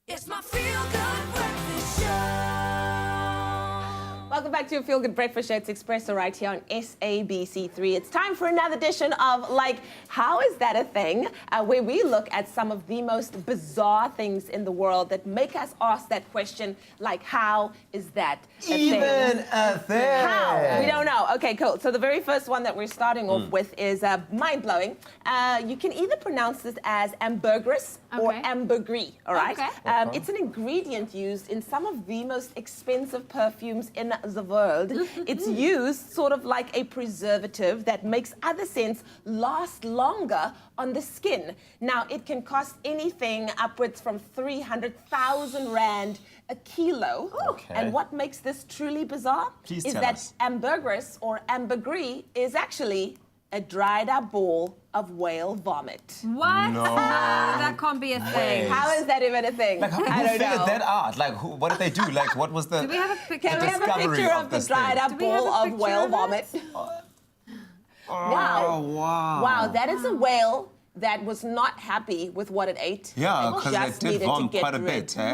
It's my feel-good breakfast show. Welcome back to your Feel Good Breakfast Show. It's Expresso right here on SABC3. It's time for another edition of How Is That a Thing? Where we look at some of the most bizarre things in the world that make us ask that question, how is that a thing? Even a thing. How? We don't know. Okay, cool. So the very first one that we're starting off with is mind-blowing. You can either pronounce this as ambergris or ambergris, all right? Okay. It's an ingredient used in some of the most expensive perfumes in the world. It's used sort of like a preservative that makes other scents last longer on the skin. Now, it can cost anything upwards from 300,000 Rand a kilo. Okay. And what makes this truly bizarre Please is tell that us. ambergris or ambergris is actually a dried up ball of whale vomit. What? No. That can't be a thing. Way. How is that even a thing? Who I don't figured know. that out? What did they do? What was the... Do we have a picture? Can we have a discovery picture of of the this dried thing? up Do we have ball a of picture whale of vomit? it? Wow. wow. Wow, that is a whale that was not happy with what it ate. Yeah, It because just they did needed to vom get quite a rid. bit, eh?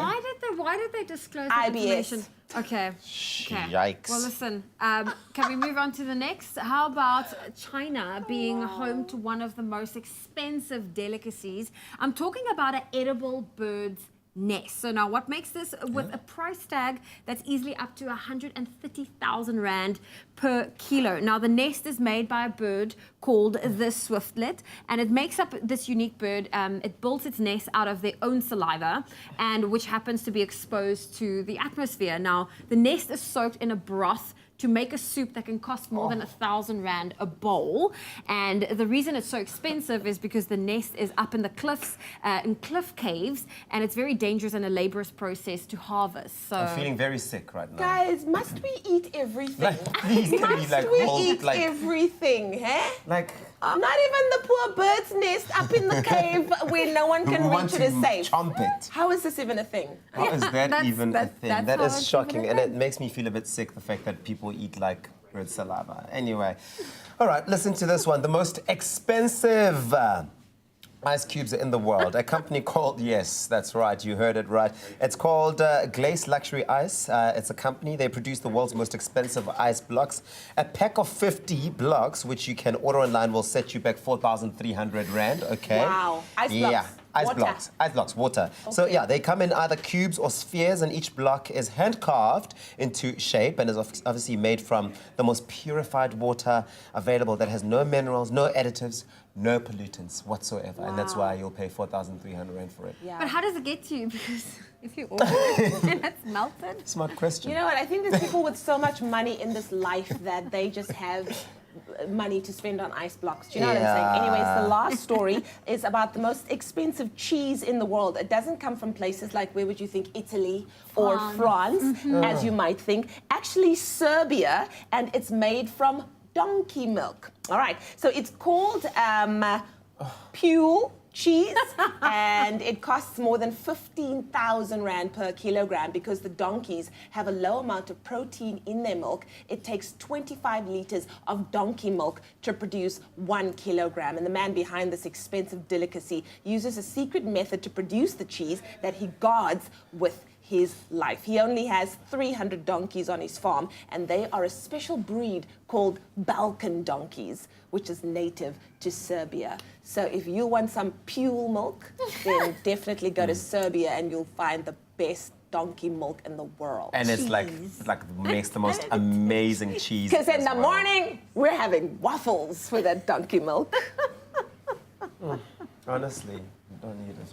Why did they disclose that IBS. information? Okay. Yikes. Well, listen, can we move on to the next? How about China being home to one of the most expensive delicacies? I'm talking about an edible bird's nest. So now what makes this with a price tag that's easily up to 130,000 Rand per kilo. Now the nest is made by a bird called the swiftlet, and it makes up this unique bird. It builds its nest out of their own saliva, and which happens to be exposed to the atmosphere. Now the nest is soaked in a broth to make a soup that can cost more than 1,000 Rand a bowl. And the reason it's so expensive is because the nest is up in the cliffs, in cliff caves, and it's very dangerous and a laborious process to harvest. So I'm feeling very sick right now. Guys, must we eat everything? Please, can we Must we hold, eat everything, eh? Not even the poor bird's nest up in the cave where no one can we want reach it to is safe. chomp it. How is this even a thing? How is that That's- even a that's- thing? that's That how is it's shocking, even a and thing. it makes me feel a bit sick, the fact that people eat bird saliva. Anyway, all right, listen to this one. The most expensive ice cubes in the world. A company called, yes, that's right, you heard it right. It's called Glace Luxury Ice. It's a company. They produce the world's most expensive ice blocks. A pack of 50 blocks, which you can order online, will set you back 4,300 Rand, okay? Wow. Ice blocks. Yeah. Ice Water. blocks, water. So Okay. yeah, they come in either cubes or spheres, and each block is hand carved into shape and is obviously made from the most purified water available that has no minerals, no additives, no pollutants whatsoever. And that's why you'll pay 4,300 Rand for it. Yeah. but how does it get to you? Because if you order it and it's melted. Smart question. You know what? I think there's people with so much money in this life that they just have money to spend on ice blocks. Do you know what I'm saying? Anyways, the last story is about the most expensive cheese in the world. It doesn't come from places like, where would you think, Italy or France, as you might think. Actually, Serbia, and it's made from donkey milk. All right, so it's called Pule cheese, and it costs more than 15,000 Rand per kilogram because the donkeys have a low amount of protein in their milk. It takes 25 liters of donkey milk to produce 1 kilogram. And the man behind this expensive delicacy uses a secret method to produce the cheese that he guards with his life. He only has 300 donkeys on his farm, and they are a special breed called Balkan donkeys, which is native to Serbia. So if you want some Pule milk, then definitely go to Serbia and you'll find the best donkey milk in the world. And it's makes the most amazing cheese. Because in as the well. morning, we're having waffles with that donkey milk. Honestly, you don't need it.